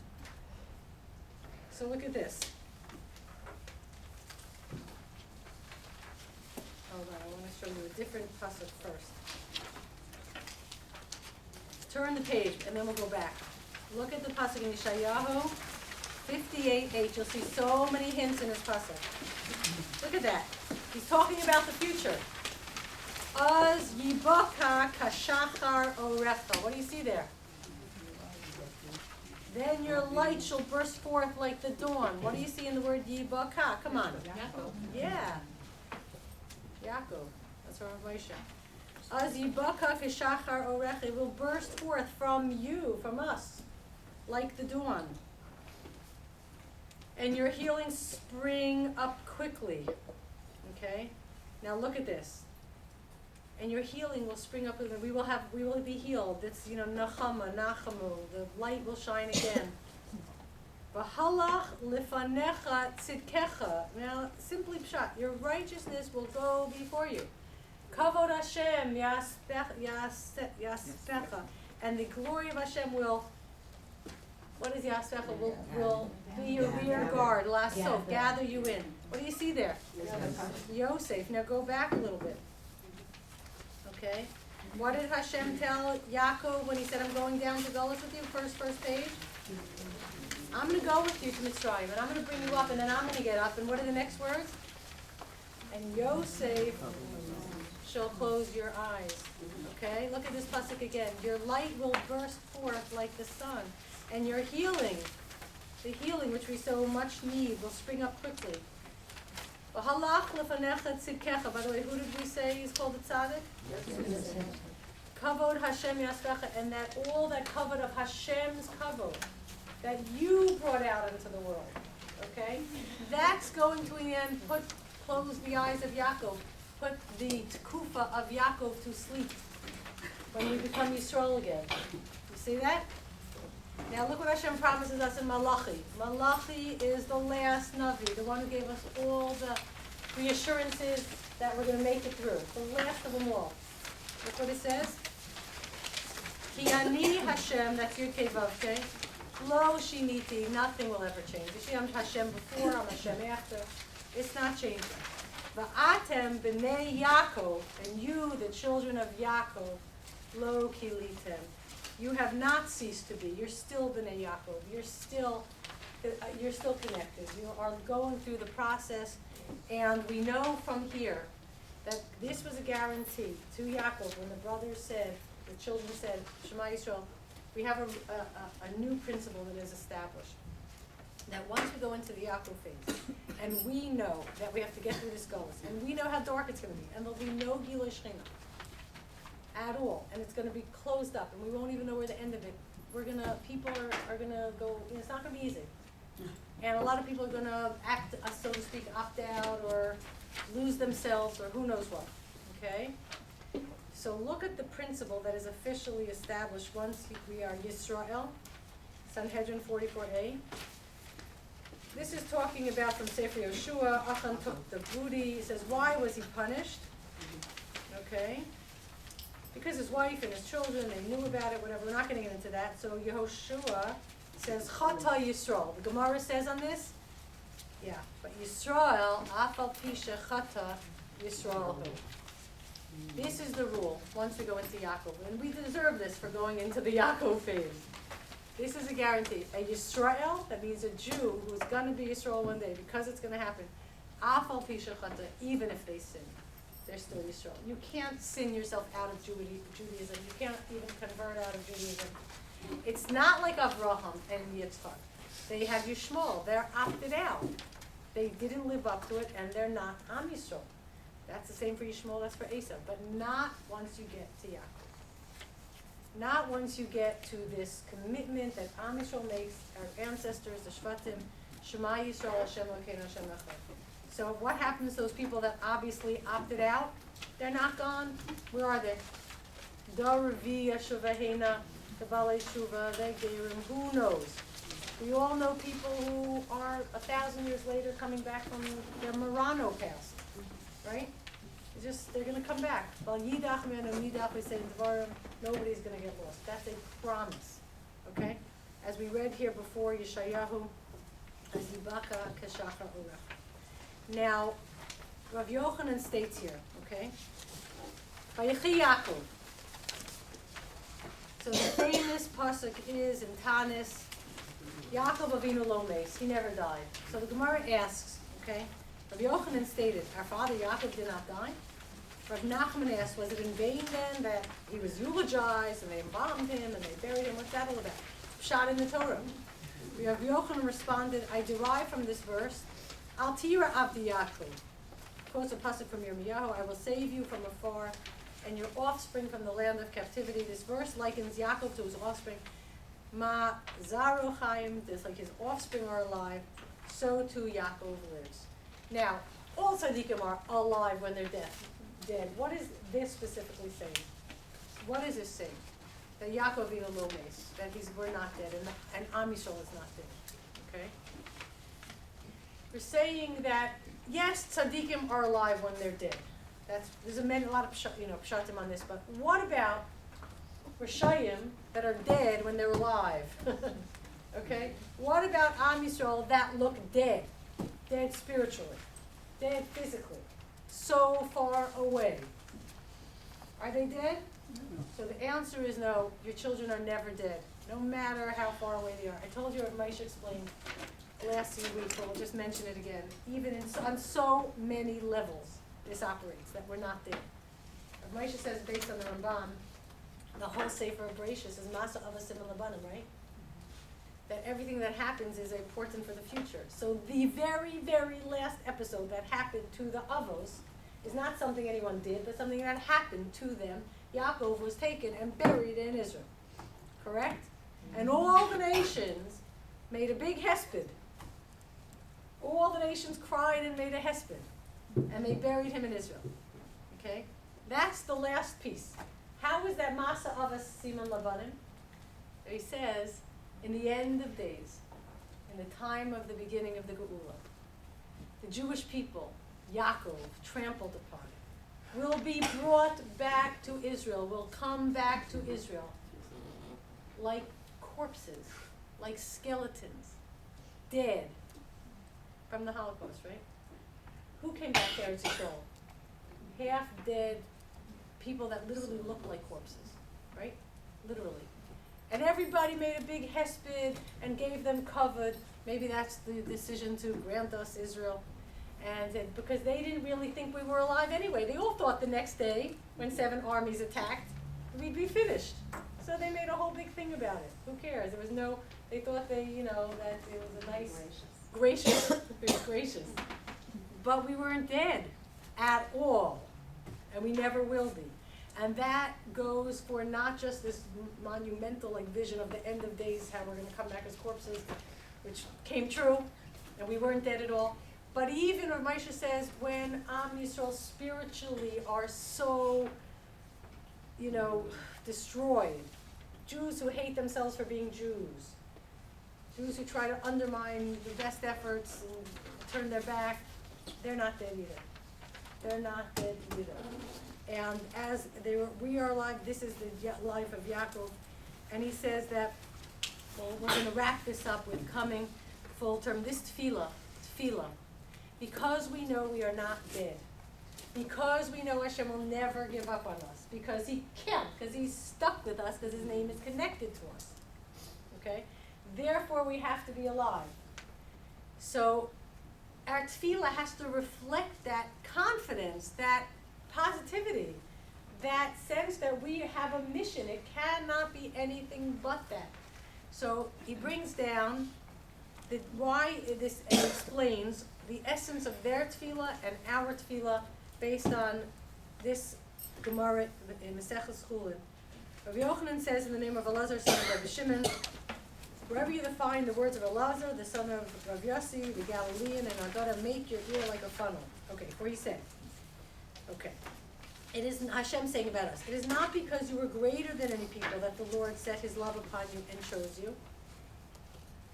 So look at this. Hold on, I want to show you a different pasuk first. Turn the page, and then we'll go back. Look at the pasuk in Yeshayahu 58:8. You'll see so many hints in this pasuk. Look at that. He's talking about the future. Az yibaka kashachar orecha. What do you see there? Then your light shall burst forth like the dawn. What do you see in the word yibaka? Come on. Yakov. Yeah. Yakov. That's from Moshe. Az yibaka kashachar orecha. It will burst forth from you, from us, like the dawn. And your healing spring up quickly. Okay? Now look at this. And your healing will spring up, and we will be healed. It's, nachama, nachamu, the light will shine again. V'halach lifanecha tzidkecha. Now, simply pshat, your righteousness will go before you. Kavod Hashem yaspecha. And the glory of Hashem will, what is yaspecha? Will be your rear guard, lasso, gather you in. What do you see there? Yosef. Now go back a little bit. Okay. What did Hashem tell Yaakov when he said, I'm going down to Galut with you? First page. I'm going to go with you to Mitzrayim, and I'm going to bring you up, and then I'm going to get up. And what are the next words? And Yosef shall close your eyes. Okay? Look at this pasuk again. Your light will burst forth like the sun, and your healing, the healing which we so much need, will spring up quickly. By the way, who did we say is called the tzaddik? Kavod Hashem yasvecha, and that all that kavod of Hashem's kavod that you brought out into the world, okay? That's going to, in the end, close the eyes of Yakov, put the tekufa of Yakov to sleep when we become Yisrael again. You see that? Now look what Hashem promises us in Malachi. Malachi is the last Navi, the one who gave us all the reassurances that we're going to make it through. The last of them all. Look what it says. Ki ani Hashem, that's your Kevavke. Lo shiniti, nothing will ever change. You see, I'm Hashem before, I'm Hashem after. It's not changing. Va'atem b'nei Yaakov, and you, the children of Yaakov, lo kilitem. You have not ceased to be. You're still b'nei Yaakov. You're still connected. You are going through the process, and we know from here that this was a guarantee to Yaakov when the brothers said, the children said, Shema Yisrael. We have a new principle that is established. That once we go into the Yaakov phase, and we know that we have to get through this Galut, and we know how dark it's going to be, and there'll be no Gilui Shechina at all, and it's going to be closed up, and we won't even know where the end of it. People are gonna go. It's not going to be easy, and a lot of people are going to act, so to speak, opt out or lose themselves or who knows what. Okay. So look at the principle that is officially established once we are Yisrael, Sanhedrin 44a. This is talking about from Sefer Yoshua. Achan took the booty. He says, why was he punished? Okay. Because his wife and his children, they knew about it, whatever. We're not going to get into that. So Yehoshua says, Chata Yisrael. The Gemara says on this, yeah, but Yisrael, Afal Pisha Chata Yisrael. This is the rule once we go into Yaakov. And we deserve this for going into the Yaakov phase. This is a guarantee. A Yisrael, that means a Jew who is going to be Yisrael one day, because it's going to happen. Afal Pisha Chata, even if they sin, they're still Yisrael. You can't sin yourself out of Judaism. You can't even convert out of Judaism. It's not like Avraham and Yitzchak. They have Yishmael. They're opted out. They didn't live up to it, and they're not Am Yisrael. That's the same for Yishmael, that's for Esau. But not once you get to Yaakov. Not once you get to this commitment that Am Yisrael makes, our ancestors, the Shvatim, Shema Yisrael, Hashem Elokeinu, Hashem Echad. So what happens to those people that obviously opted out? They're not gone. Where are they? Daravi, Yeshuvahena, the Balei Shuva, the Gerim, who knows? We all know people who are 1,000 years later coming back from their Marano past, right? They're going to come back. Well, Yidach Menu Yidach, we say in Dvarim, nobody's going to get lost. That's a promise, okay? As we read here before, Yeshayahu, Azibaka Keshachar Urech. Now, Rav Yochanan states here, okay? Vayechi Yaakov. So the famous pasuk is in Tanis, Yaakov Avinu Lomes, he never died. So the Gemara asks, okay, Rabbi Yochanan stated, our father Yaakov did not die. Rav Nachman asked, was it in vain then that he was eulogized and they embalmed him and they buried him? What's that all about? Shot in the Torah. Rav Yochanan responded, I derive from this verse, Al tira avdi Yaakov. Quotes a pasuk from Yirmiyahu, I will save you from afar and your offspring from the land of captivity. This verse likens Yaakov to his offspring. Ma zaro chaim, just like his offspring are alive, so too Yaakov lives. Now, all tzaddikim are alive when they're dead. What is this specifically saying? What is this saying? That Yaakov Avinu lo mes, that we're not dead, and Am Yisrael is not dead. Okay? We're saying that yes, tzaddikim are alive when they're dead. There's a lot of pshatim on this, but what about Rachamim that are dead when they're alive? Okay? What about Am Yisrael that look dead? Dead spiritually, dead physically, so far away. Are they dead? No. So the answer is no, your children are never dead, no matter how far away they are. I told you what Moshe explained last few weeks, but we'll just mention it again. Even on so many levels, this operates, that we're not dead. Moshe says, based on the Rambam, the whole Sefer of Bereshis is Masa Avasim Labanim, right? That everything that happens is important for the future. So the very, very last episode that happened to the Avos is not something anyone did, but something that happened to them. Yakov was taken and buried in Israel. Correct? And all the nations made a big hesped. All the nations cried and made a hesped. And they buried him in Israel. Okay? That's the last piece. How is that Masa Avos Siman Labanim? He says, in the end of days, in the time of the beginning of the Geula, the Jewish people, Yaakov, trampled upon, will be brought back to Israel, will come back to Israel like corpses, like skeletons, dead from the Holocaust, right? Who came back there to Israel? Half dead people that literally look like corpses, right? Literally. And everybody made a big hesped and gave them covered. Maybe that's the decision to grant us Israel. And because they didn't really think we were alive anyway. They all thought the next day, when 7 armies attacked, we'd be finished. So they made a whole big thing about it. Who cares? There was no, they thought that it was a nice, gracious, it was gracious. But we weren't dead at all. And we never will be. And that goes for not just this monumental vision of the end of days, how we're going to come back as corpses, which came true, and we weren't dead at all. But even, what Moshe says, when Am Yisrael spiritually are so, destroyed, Jews who hate themselves for being Jews, Jews who try to undermine the best efforts and turn their back, they're not dead either. They're not dead either. And as we are alive, this is the life of Yakov. And he says that, we're going to wrap this up with coming full term. This tefillah, because we know we are not dead, because we know Hashem will never give up on us, because he can't, because he's stuck with us, because his name is connected to us. Okay? Therefore, we have to be alive. So, our tefillah has to reflect that confidence, that positivity, that sense that we have a mission. It cannot be anything but that. So he brings down why this and explains the essence of their tefillah and our tefillah based on this Gemara in Maseches Chulin. Rabbi Yochanan says in the name of Elazar, son of Rabbi Shimon, wherever you find the words of Elazar, the son of Rav Yossi, the Galilean, and Agada, make your ear like a funnel. Okay, where he said. Okay. It is Hashem saying about us. It is not because you were greater than any people that the Lord set his love upon you and chose you.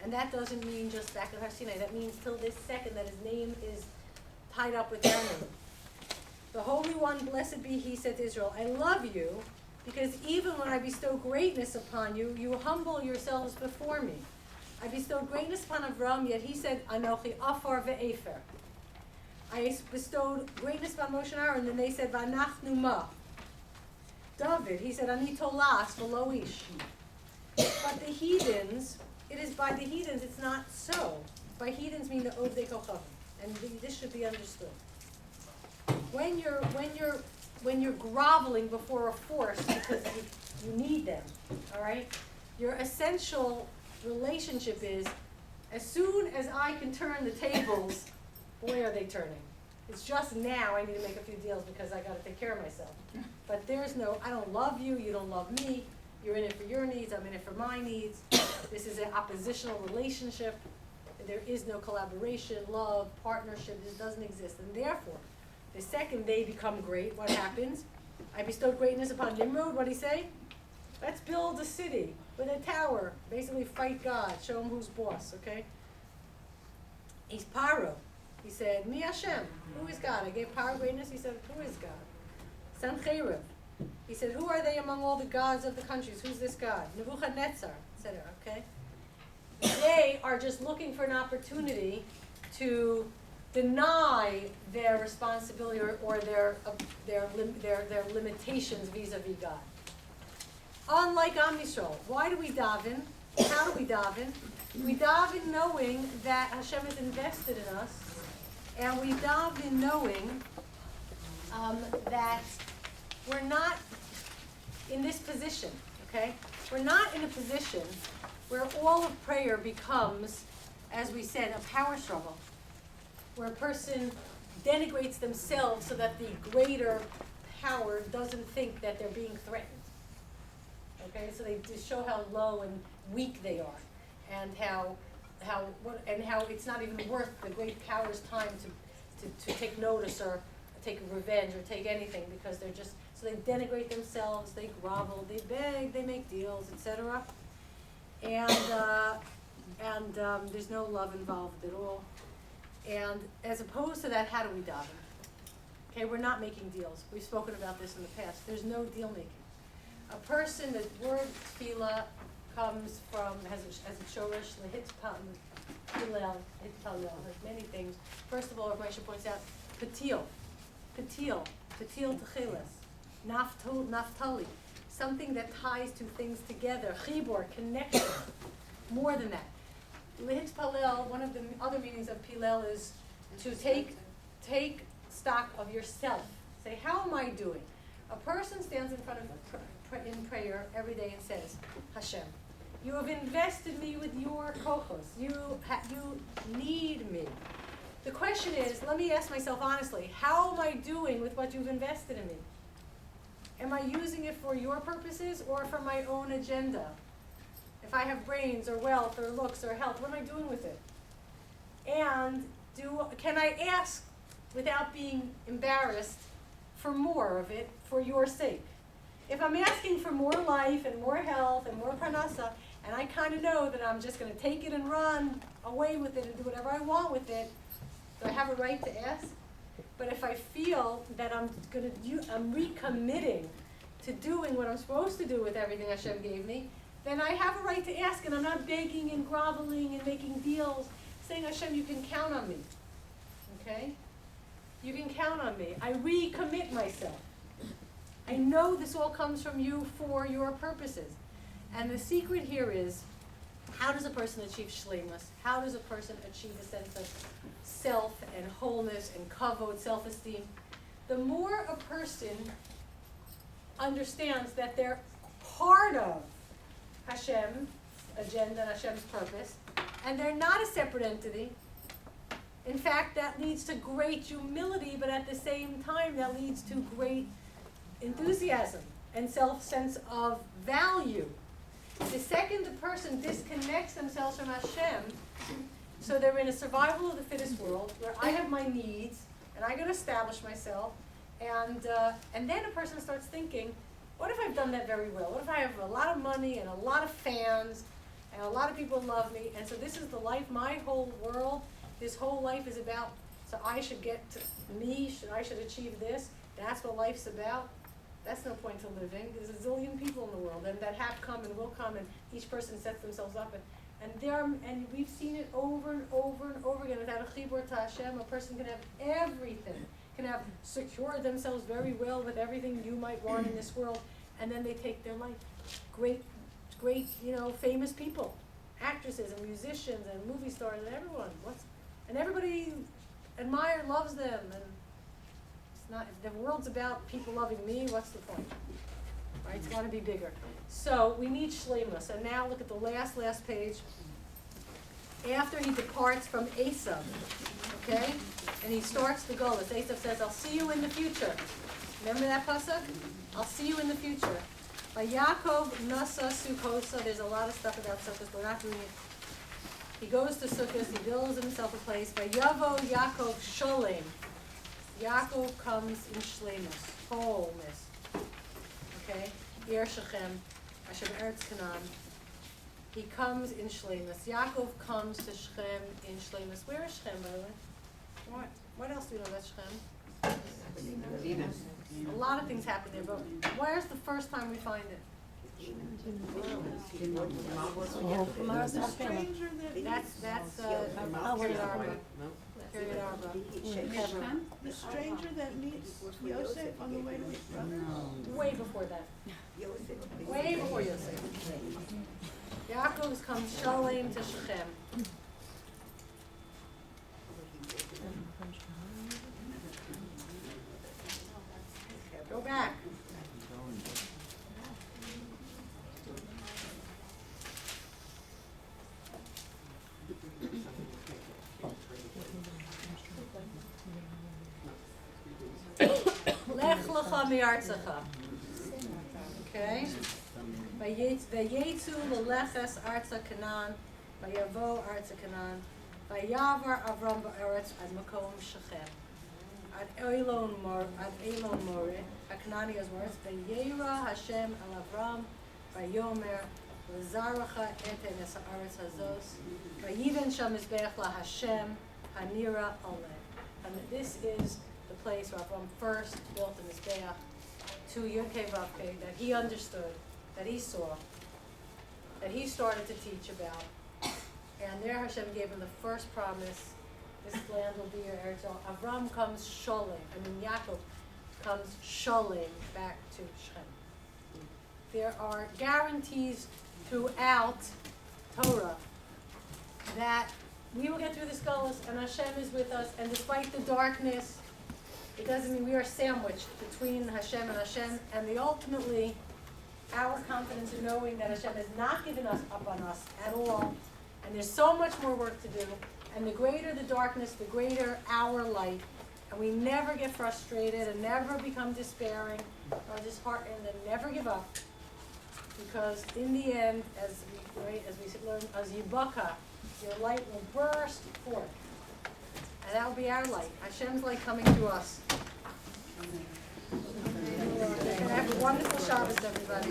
And that doesn't mean just back at Har Sinai. That means till this second that his name is tied up with their name. The Holy One, blessed be he, said to Israel, I love you because even when I bestow greatness upon you, you humble yourselves before me. I bestowed greatness upon Avram, yet he said, Anochi afar ve'efer. I bestowed greatness upon Moshe and Aaron, and then they said, V'anachnu ma. David, he said, Ani tolas v'lo ish. But the heathens, it is by the heathens, it's not so. By heathens mean the Ovdei Kochavim, and this should be understood. When you're groveling before a force because you need them, all right? Your essential relationship is, as soon as I can turn the tables, boy, are they turning. It's just now I need to make a few deals because I got to take care of myself. But there's no, I don't love you, you don't love me, you're in it for your needs, I'm in it for my needs. This is an oppositional relationship. There is no collaboration, love, partnership. This doesn't exist. And therefore, the second they become great, what happens? I bestowed greatness upon Nimrod. What did he say? Let's build a city with a tower. Basically fight God. Show him who's boss, okay? He's Paro. He said, Mi Hashem. Who is God? I gave Paro greatness. He said, who is God? Sancheriv. He said, who are they among all the gods of the countries? Who's this God? Nebuchadnezzar, etc., okay? They are just looking for an opportunity to deny their responsibility or their limitations vis-a-vis God. Unlike Am Yisrael, why do we daven? How do we daven? We daven knowing that Hashem is invested in us, and we daven knowing that we're not in this position, okay? We're not in a position where all of prayer becomes, as we said, a power struggle, where a person denigrates themselves so that the greater power doesn't think that they're being threatened. Okay, so they just show how low and weak they are, and how it's not even worth the great power's time to take notice or take revenge or take anything, because they're just, so they denigrate themselves, they grovel, they beg, they make deals, etc. And there's no love involved at all. And as opposed to that, how do we daven? Okay, we're not making deals. We've spoken about this in the past. There's no deal making. A person, the word tefillah comes from, has a shoresh, hitpalel, there's many things. First of all, Moshe points out, patil techilas, naftali, something that ties two things together, chibor, connection, more than that. Hitpalel, one of the other meanings of pilel is to take stock of yourself. Say, how am I doing? A person stands in front of in prayer every day and says, Hashem, you have invested me with your kochos. You need me. The question is, let me ask myself honestly, how am I doing with what you've invested in me? Am I using it for your purposes or for my own agenda? If I have brains or wealth or looks or health, what am I doing with it? And can I ask without being embarrassed for more of it for your sake? If I'm asking for more life and more health and more parnasa, and I kind of know that I'm just going to take it and run away with it and do whatever I want with it, do I have a right to ask? But if I feel that I'm recommitting to doing what I'm supposed to do with everything Hashem gave me, then I have a right to ask, and I'm not begging and groveling and making deals, saying, Hashem, you can count on me. Okay? You can count on me. I recommit myself. I know this all comes from you for your purposes. And the secret here is, how does a person achieve shleimus? How does a person achieve a sense of self and wholeness and kavod, self-esteem? The more a person understands that they're part of Hashem's agenda and Hashem's purpose, and they're not a separate entity. In fact, that leads to great humility, but at the same time, that leads to great enthusiasm and sense of value. The second the person disconnects themselves from Hashem, so they're in a survival of the fittest world, where I have my needs, and I got to establish myself, and then a person starts thinking, what if I've done that very well? What if I have a lot of money and a lot of fans, and a lot of people love me, and so this is the life, my whole world, this whole life is about, so I should get to me, I should achieve this, that's what life's about. That's no point to living. There's a zillion people in the world, and that have come and will come, and each person sets themselves up. And we've seen it over and over and over again. Without a chibur to Hashem, a person can have everything, can have secured themselves very well with everything you might want in this world, and then they take their life. Great, famous people. actresses and musicians and movie stars and everyone. And everybody loves them. And it's not, if the world's about people loving me, what's the point? Right? It's got to be bigger. So we need Shema. So now look at the last page. After he departs from Esav, okay, and he starts the Galut. Esav says, "I'll see you in the future." Remember that pasuk? I'll see you in the future. By Yaakov nasa Sukkosa. There's a lot of stuff about Sukkot. We're not doing it. He goes to Sukkot. He builds himself a place. By Yavo Yakov Sholem. Yaakov comes in shlemus, wholeness. Okay, Ir Shechem, Asher Eretz Canaan. He comes in shlemus. Yaakov comes to Shechem in shlemus. Where is Shechem, by the way? What else do you know about Shechem? A lot of things happen there, but where's the first time we find it? The stranger that That's Kiryat Arba. Kiryat Arba. The stranger that meets Yosef on the way to his brother. Way before that. Way before Yosef. Yaakov comes Sholem to Shechem. Go back. Lech lecha mi'artzecha. Okay. Vayetzu leleches artza Canaan. Vayavo artza Canaan. Vayavar Avram ba'aretz ad makom Shechem. Ad Elon More. HaKanani is words. Vayera Hashem al Avram. Vayomer. L'zaracha eten es haaretz hazos. Vayiven sham mizbeach la Hashem. Hanira oleh. And this is the place where Avram first built the mizbeach to Yakov that he understood, that he saw, that he started to teach about. And there Hashem gave him the first promise, this land will be your Eretz. Avram comes Yaakov comes Sholem back to Shechem. There are guarantees throughout Torah that we will get through this Galut and Hashem is with us, and despite the darkness, it doesn't mean we are sandwiched between Hashem, and the ultimately, our confidence in knowing that Hashem has not given us up on us at all, and there's so much more work to do, and the greater the darkness, the greater our light, and we never get frustrated and never become despairing or disheartened and never give up, because in the end, as we learn, as Yibaka, your light will burst forth. And that will be our light. Hashem's light coming to us. And have a wonderful Shabbos, everybody.